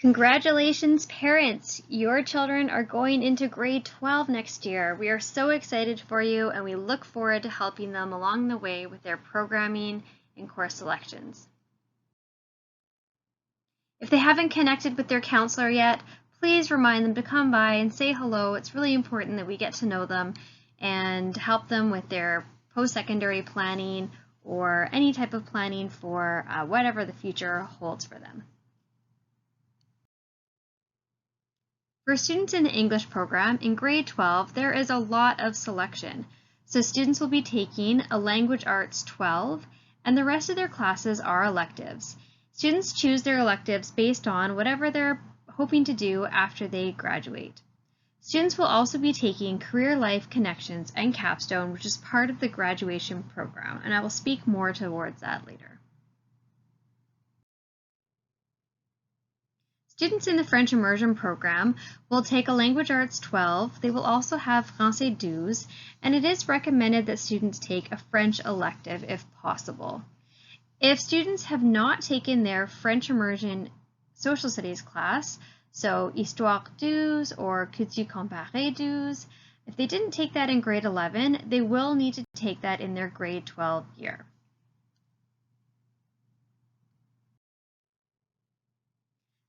Congratulations, parents! Your children are going into grade 12 next year. We are so excited for you, and we look forward to helping them along the way with their programming and course selections. If they haven't connected with their counselor yet, please remind them to come by and say hello. It's really important that we get to know them and help them with their post-secondary planning or any type of planning for whatever the future holds for them. For students in the English program, in grade 12, there is a lot of selection. So students will be taking a Language Arts 12, and the rest of their classes are electives. Students choose their electives based on whatever they're hoping to do after they graduate. Students will also be taking Career Life Connections and Capstone, which is part of the graduation program, and I will speak more towards that later. Students in the French Immersion program will take a Language Arts 12. They will also have Français 12, and it is recommended that students take a French elective if possible. If students have not taken their French Immersion Social Studies class, so Histoire 12 or Culture Comparée 12, if they didn't take that in grade 11, they will need to take that in their grade 12 year.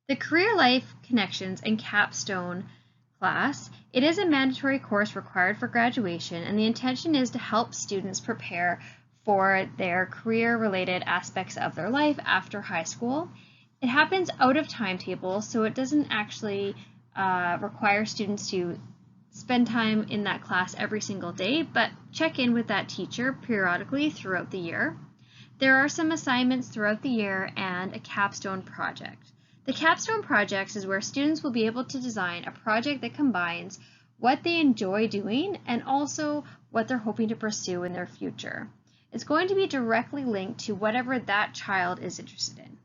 The Career Life Connections and Capstone class, it is a mandatory course required for graduation, and the intention is to help students prepare for their career-related aspects of their life after high school. It happens out of timetable, so it doesn't actually require students to spend time in that class every single day, but check in with that teacher periodically throughout the year. There are some assignments throughout the year and a capstone project. The capstone projects is where students will be able to design a project that combines what they enjoy doing and also what they're hoping to pursue in their future. It's going to be directly linked to whatever that child is interested in.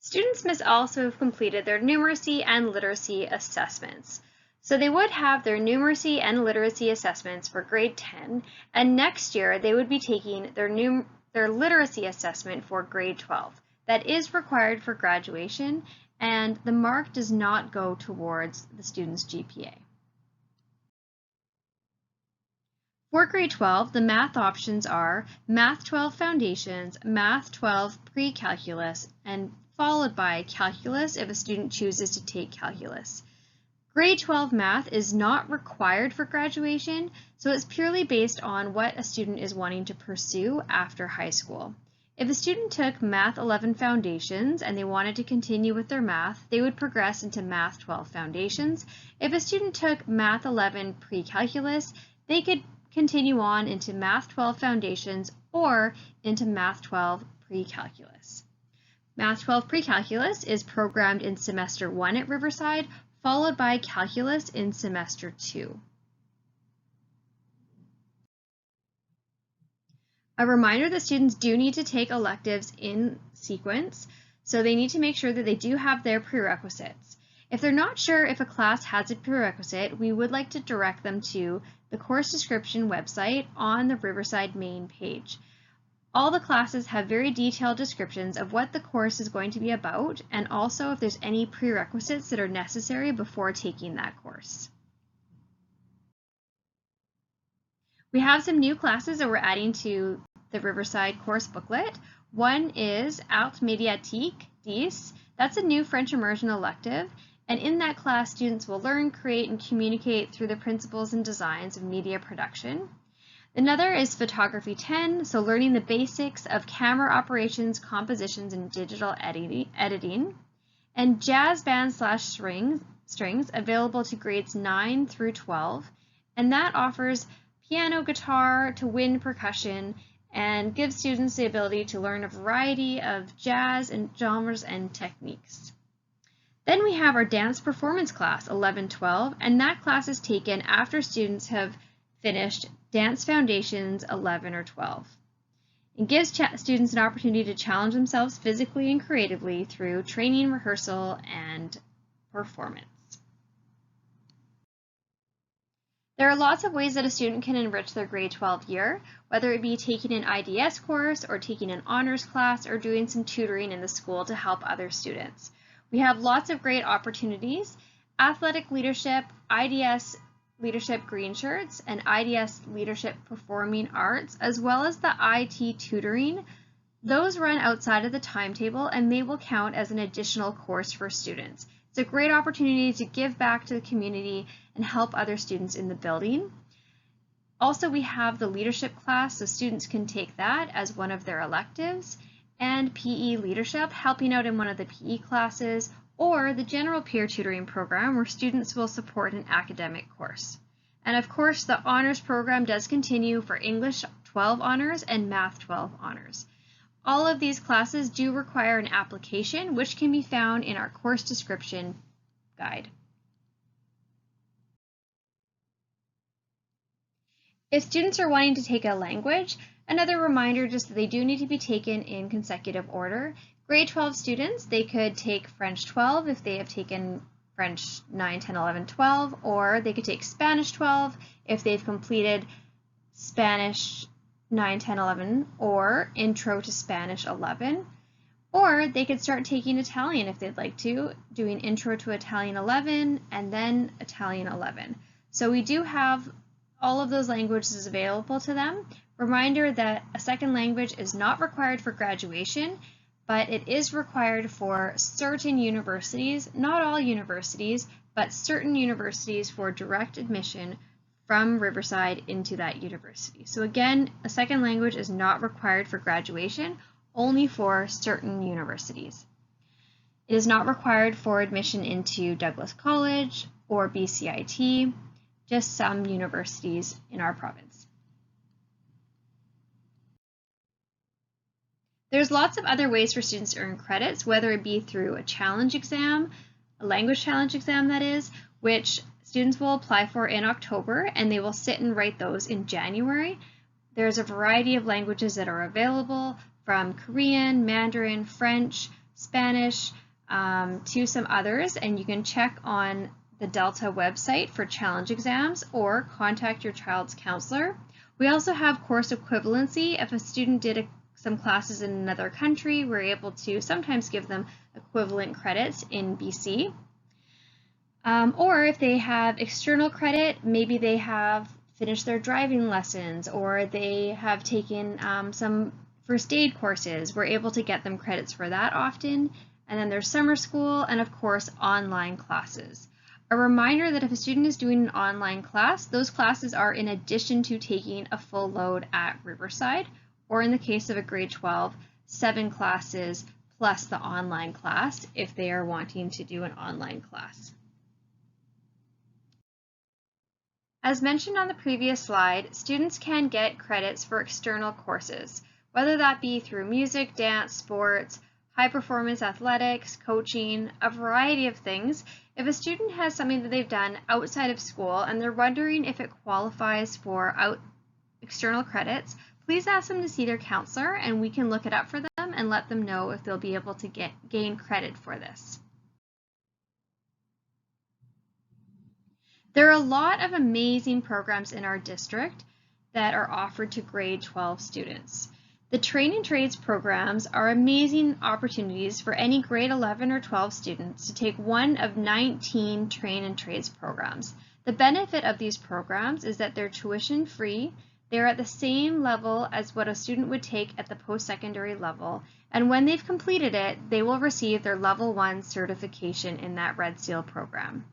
Students must also have completed their numeracy and literacy assessments. So they would have their numeracy and literacy assessments for grade 10, and next year they would be taking their literacy assessment for grade 12. That is required for graduation, and the mark does not go towards the student's GPA. For grade 12, the math options are Math 12 Foundations, Math 12 Pre-Calculus, and followed by Calculus if a student chooses to take Calculus. Grade 12 math is not required for graduation, so it's purely based on what a student is wanting to pursue after high school. If a student took Math 11 Foundations and they wanted to continue with their math, they would progress into Math 12 Foundations. If a student took Math 11 Pre-Calculus, they could continue on into Math 12 Foundations or into Math 12 Pre-Calculus. Math 12 Pre-Calculus is programmed in Semester 1 at Riverside, followed by Calculus in Semester 2. A reminder that students do need to take electives in sequence, so they need to make sure that they do have their prerequisites. If they're not sure if a class has a prerequisite, we would like to direct them to the course description website on the Riverside main page. All the classes have very detailed descriptions of what the course is going to be about, and also if there's any prerequisites that are necessary before taking that course. We have some new classes that we're adding to the Riverside course booklet. One is Art Médiatique 10. That's a new French immersion elective, and in that class students will learn, create, and communicate through the principles and designs of media production. Another is Photography 10, so learning the basics of camera operations, compositions, and digital editing. And Jazz Band / Strings, available to grades 9 through 12, and that offers piano, guitar, to wind percussion, and gives students the ability to learn a variety of jazz and genres and techniques. Then we have our dance performance class, 11-12, and that class is taken after students have finished Dance Foundations 11 or 12. It gives students an opportunity to challenge themselves physically and creatively through training, rehearsal, and performance. There are lots of ways that a student can enrich their grade 12 year, whether it be taking an IDS course or taking an honors class or doing some tutoring in the school to help other students. We have lots of great opportunities: athletic leadership, IDS leadership green shirts, and IDS leadership performing arts, as well as the IT tutoring. Those run outside of the timetable and they will count as an additional course for students. It's a great opportunity to give back to the community and help other students in the building. Also, we have the leadership class, so students can take that as one of their electives, and PE leadership, helping out in one of the PE classes, or the general peer tutoring program where students will support an academic course. And of course, the honors program does continue for English 12 honors and Math 12 honors. All of these classes do require an application, which can be found in our course description guide. If students are wanting to take a language, another reminder just that they do need to be taken in consecutive order. Grade 12 students, they could take French 12 if they have taken French 9, 10, 11, 12, or they could take Spanish 12 if they've completed Spanish 9, 10, 11, or Intro to Spanish 11. Or they could start taking Italian if they'd like to, doing Intro to Italian 11 and then Italian 11. So we do have all of those languages available to them. Reminder that a second language is not required for graduation, but it is required for certain universities, not all universities, but certain universities for direct admission from Riverside into that university. So again, a second language is not required for graduation, only for certain universities. It is not required for admission into Douglas College or BCIT, just some universities in our province. There's lots of other ways for students to earn credits, whether it be through a challenge exam, a language challenge exam that is, which students will apply for in October, and they will sit and write those in January. There's a variety of languages that are available, from Korean, Mandarin, French, Spanish, to some others, and you can check on the Delta website for challenge exams or contact your child's counselor. We also have course equivalency. If a student did some classes in another country, we're able to sometimes give them equivalent credits in BC. Or if they have external credit, maybe they have finished their driving lessons or they have taken some first aid courses, we're able to get them credits for that often. And then there's summer school and of course online classes. A reminder that if a student is doing an online class, those classes are in addition to taking a full load at Riverside, or in the case of a grade 12, 7 classes plus the online class if they are wanting to do an online class. As mentioned on the previous slide, students can get credits for external courses, whether that be through music, dance, sports, high performance athletics, coaching, a variety of things. If a student has something that they've done outside of school and they're wondering if it qualifies for external credits, please ask them to see their counselor and we can look it up for them and let them know if they'll be able to gain credit for this. There are a lot of amazing programs in our district that are offered to grade 12 students. The Train and Trades programs are amazing opportunities for any grade 11 or 12 students to take one of 19 Train and Trades programs. The benefit of these programs is that they're tuition free, they're at the same level as what a student would take at the post-secondary level, and when they've completed it, they will receive their level 1 certification in that Red Seal program.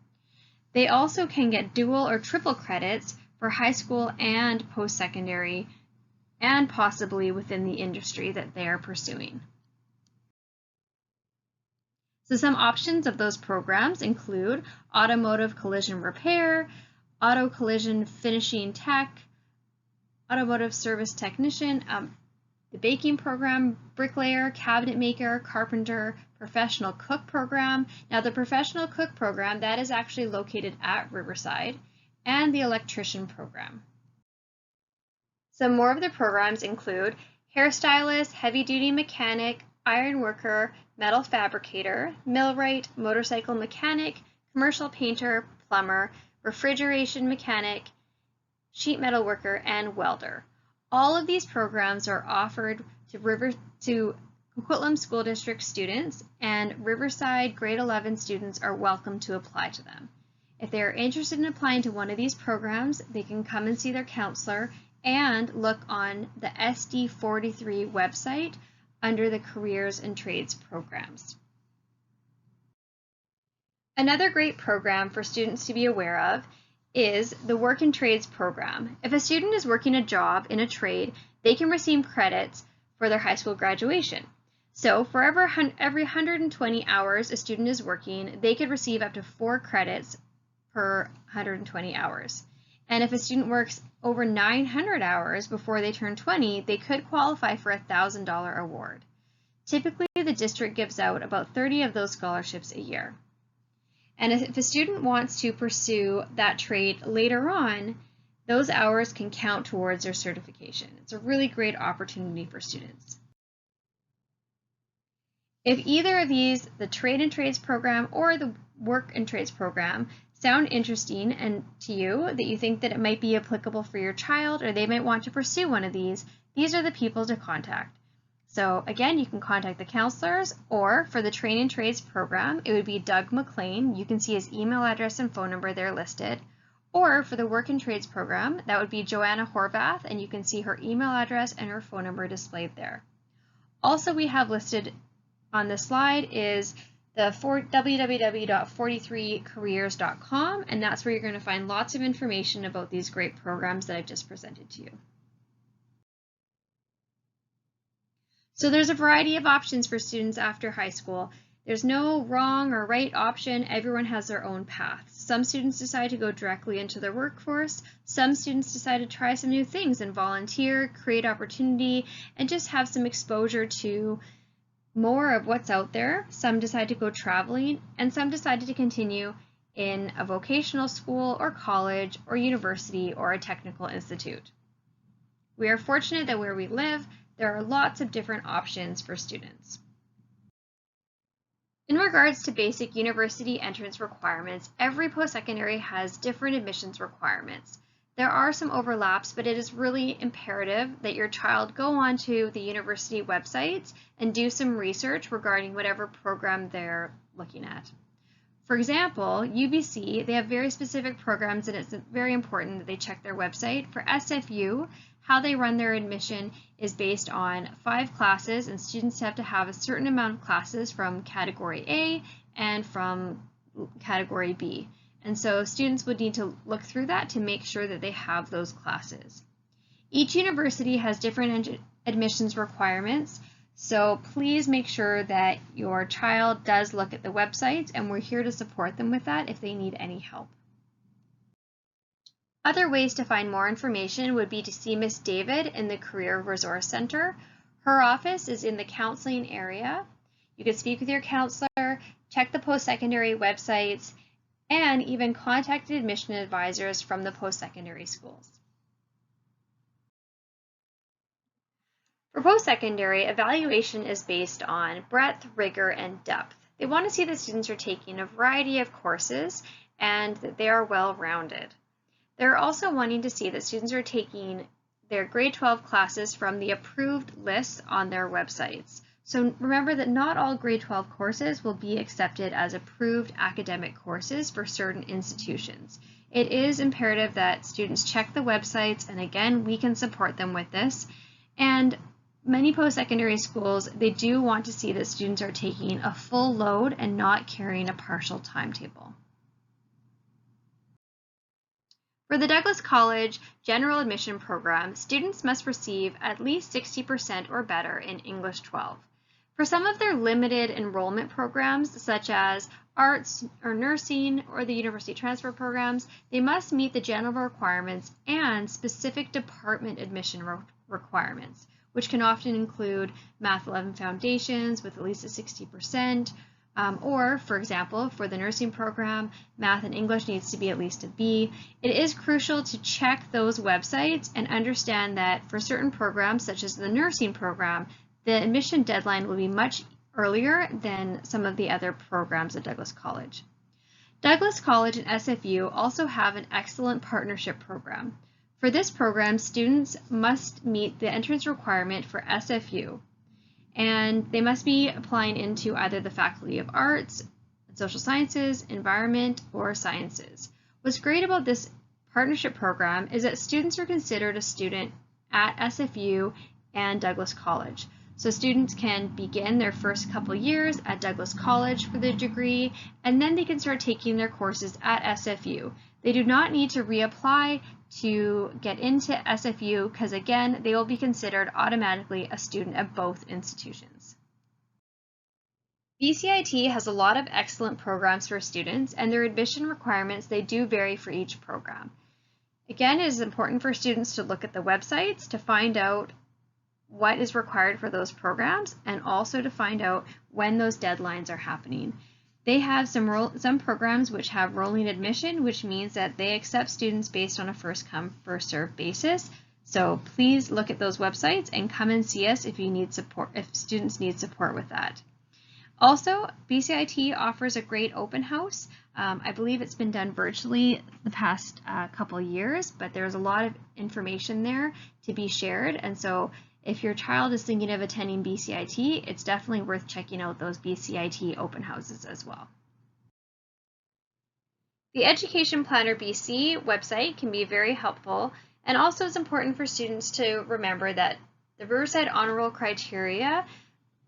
They also can get dual or triple credits for high school and post-secondary, and possibly within the industry that they are pursuing. So some options of those programs include automotive collision repair, auto collision finishing tech, automotive service technician, the baking program, bricklayer, cabinet maker, carpenter, professional cook program. Now the professional cook program, that is actually located at Riverside, and the electrician program. Some more of the programs include hairstylist, heavy-duty mechanic, iron worker, metal fabricator, millwright, motorcycle mechanic, commercial painter, plumber, refrigeration mechanic, sheet metal worker, and welder. All of these programs are offered to Coquitlam School District students, and Riverside grade 11 students are welcome to apply to them. If they are interested in applying to one of these programs, they can come and see their counselor and look on the SD43 website under the Careers and Trades programs. Another great program for students to be aware of is the Work and Trades program. If a student is working a job in a trade, they can receive credits for their high school graduation. So for every 120 hours a student is working, they could receive up to 4 credits per 120 hours. And if a student works over 900 hours before they turn 20, they could qualify for a $1,000 award. Typically, the district gives out about 30 of those scholarships a year. And if a student wants to pursue that trade later on, those hours can count towards their certification. It's a really great opportunity for students. If either of these, the Trade and Trades program or the Work and Trades program, sound interesting and to you, that you think that it might be applicable for your child or they might want to pursue one of these are the people to contact. So again, you can contact the counselors, or for the Trade and Trades program, it would be Doug McLean. You can see his email address and phone number there listed. Or for the Work and Trades program, that would be Joanna Horvath, and you can see her email address and her phone number displayed there. Also, we have listed on this slide is the www.43careers.com, and that's where you're going to find lots of information about these great programs that I've just presented to you. So there's a variety of options for students after high school. There's no wrong or right option. Everyone has their own path. Some students decide to go directly into their workforce. Some students decide to try some new things and volunteer, create opportunity, and just have some exposure to more of what's out there. Some decide to go traveling, and some decided to continue in a vocational school or college or university or a technical institute. We are fortunate that where we live, there are lots of different options for students. In regards to basic university entrance requirements, every post-secondary has different admissions requirements. There are some overlaps, but it is really imperative that your child go onto the university websites and do some research regarding whatever program they're looking at. For example, UBC, they have very specific programs, and it's very important that they check their website. For SFU, how they run their admission is based on 5 classes, and students have to have a certain amount of classes from Category A and from Category B. And so students would need to look through that to make sure that they have those classes. Each university has different admissions requirements, so please make sure that your child does look at the websites, and we're here to support them with that if they need any help. Other ways to find more information would be to see Miss David in the Career Resource Center. Her office is in the counseling area. You can speak with your counselor, check the post-secondary websites, and even contact admission advisors from the post-secondary schools. For post-secondary, evaluation is based on breadth, rigor, and depth. They want to see that students are taking a variety of courses and that they are well-rounded. They're also wanting to see that students are taking their grade 12 classes from the approved lists on their websites. So remember that not all grade 12 courses will be accepted as approved academic courses for certain institutions. It is imperative that students check the websites, and again, we can support them with this. And many post-secondary schools, they do want to see that students are taking a full load and not carrying a partial timetable. For the Douglas College General Admission Program, students must receive at least 60% or better in English 12. For some of their limited enrollment programs, such as arts or nursing or the university transfer programs, they must meet the general requirements and specific department admission requirements, which can often include Math 11 Foundations with at least a 60%, or, for example, for the nursing program, Math and English needs to be at least a B. It is crucial to check those websites and understand that for certain programs, such as the nursing program, the admission deadline will be much earlier than some of the other programs at Douglas College. Douglas College and SFU also have an excellent partnership program. For this program, students must meet the entrance requirement for SFU, and they must be applying into either the Faculty of Arts, Social Sciences, Environment, or Sciences. What's great about this partnership program is that students are considered a student at SFU and Douglas College. So students can begin their first couple years at Douglas College for their degree, and then they can start taking their courses at SFU. They do not need to reapply to get into SFU because, again, they will be considered automatically a student at both institutions. BCIT has a lot of excellent programs for students, and their admission requirements, they do vary for each program. Again, it is important for students to look at the websites to find out what is required for those programs and also to find out when those deadlines are happening. They have some programs which have rolling admission, which means that they accept students based on a first come, first served basis. So please look at those websites and come and see us if you need support, if students need support with that. Also, BCIT offers a great open house. I believe it's been done virtually the past couple years, but there's a lot of information there to be shared. And so if your child is thinking of attending BCIT, it's definitely worth checking out those BCIT open houses as well. The Education Planner BC website can be very helpful, and also it's important for students to remember that the Riverside Honor Roll criteria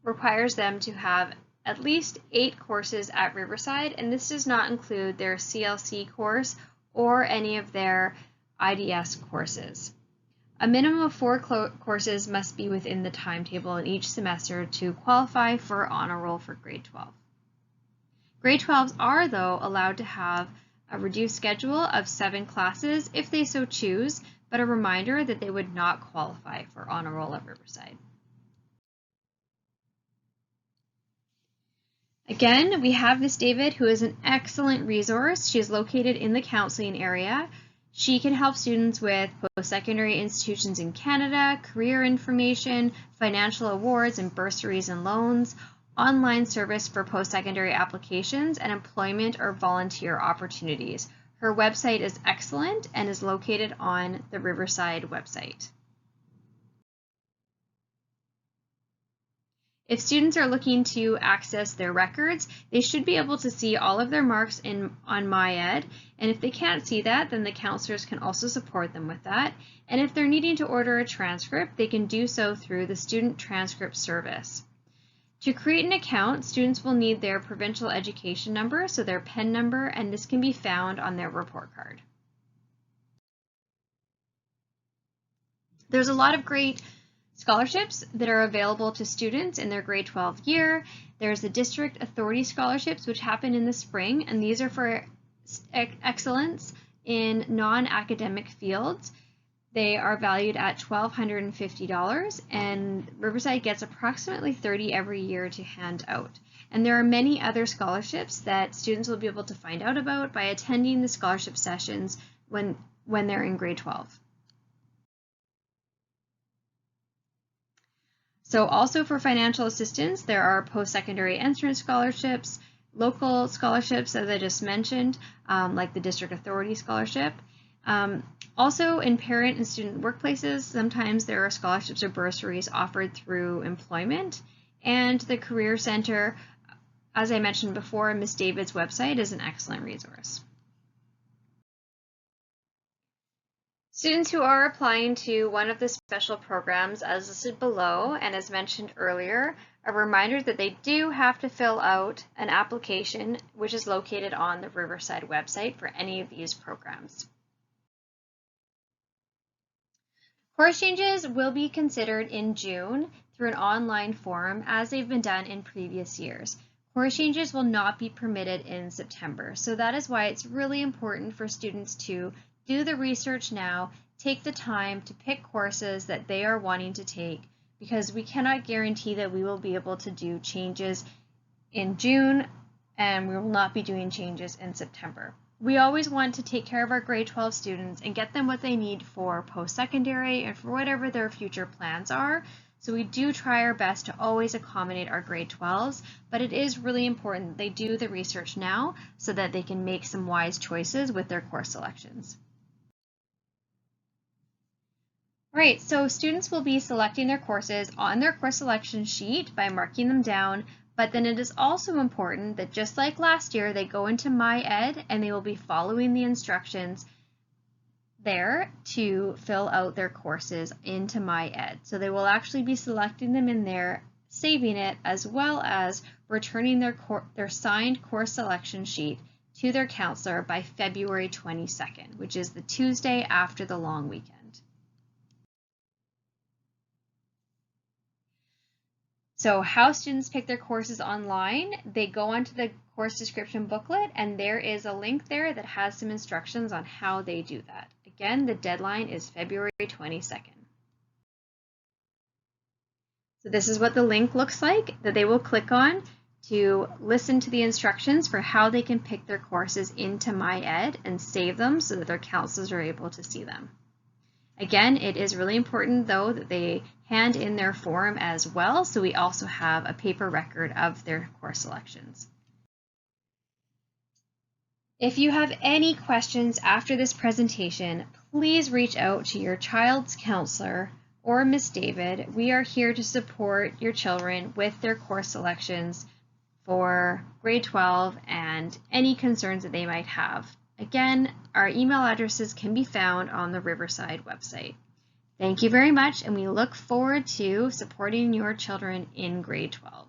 requires them to have at least 8 courses at Riverside, and this does not include their CLC course or any of their IDS courses. A minimum of 4 courses must be within the timetable in each semester to qualify for honor roll for grade 12. Grade 12s are, though, allowed to have a reduced schedule of 7 classes if they so choose, but a reminder that they would not qualify for honor roll at Riverside. Again, we have Miss David, who is an excellent resource. She is located in the counseling area. She can help students with post-secondary institutions in Canada, career information, financial awards and bursaries and loans, online service for post-secondary applications, and employment or volunteer opportunities. Her website is excellent and is located on the Riverside website. If students are looking to access their records, they should be able to see all of their marks on MyEd, and if they can't see that, then the counselors can also support them with that. And if they're needing to order a transcript, they can do so through the Student Transcript Service. To create an account, students will need their provincial education number, so their PIN number, and this can be found on their report card. There's a lot of great scholarships that are available to students in their grade 12 year. There's the District Authority Scholarships, which happen in the spring, and these are for excellence in non-academic fields. They are valued at $1,250, and Riverside gets approximately 30 every year to hand out. And there are many other scholarships that students will be able to find out about by attending the scholarship sessions when they're in grade 12. So also for financial assistance, there are post-secondary entrance scholarships, local scholarships, as I just mentioned, like the District Authority Scholarship. Also in parent and student workplaces, sometimes there are scholarships or bursaries offered through employment. And the Career Center, as I mentioned before, Ms. David's website is an excellent resource. Students who are applying to one of the special programs as listed below and as mentioned earlier, a reminder that they do have to fill out an application which is located on the Riverside website for any of these programs. Course changes will be considered in June through an online form as they've been done in previous years. Course changes will not be permitted in September, so that is why it's really important for students to do the research now, take the time to pick courses that they are wanting to take, because we cannot guarantee that we will be able to do changes in June and we will not be doing changes in September. We always want to take care of our grade 12 students and get them what they need for post-secondary and for whatever their future plans are. So we do try our best to always accommodate our grade 12s, but it is really important that they do the research now so that they can make some wise choices with their course selections. All right, so students will be selecting their courses on their course selection sheet by marking them down, but then it is also important that just like last year, they go into My Ed and they will be following the instructions there to fill out their courses into My Ed. So they will actually be selecting them in there, saving it, as well as returning their signed course selection sheet to their counselor by February 22nd, which is the Tuesday after the long weekend. So how students pick their courses online, they go onto the course description booklet and there is a link there that has some instructions on how they do that. Again, the deadline is February 22nd. So this is what the link looks like that they will click on to listen to the instructions for how they can pick their courses into My Ed and save them so that their counselors are able to see them. Again, it is really important though that they hand in their form as well, so we also have a paper record of their course selections. If you have any questions after this presentation, please reach out to your child's counselor or Ms. David. We are here to support your children with their course selections for grade 12 and any concerns that they might have. Again, our email addresses can be found on the Riverside website. Thank you very much, and we look forward to supporting your children in grade 12.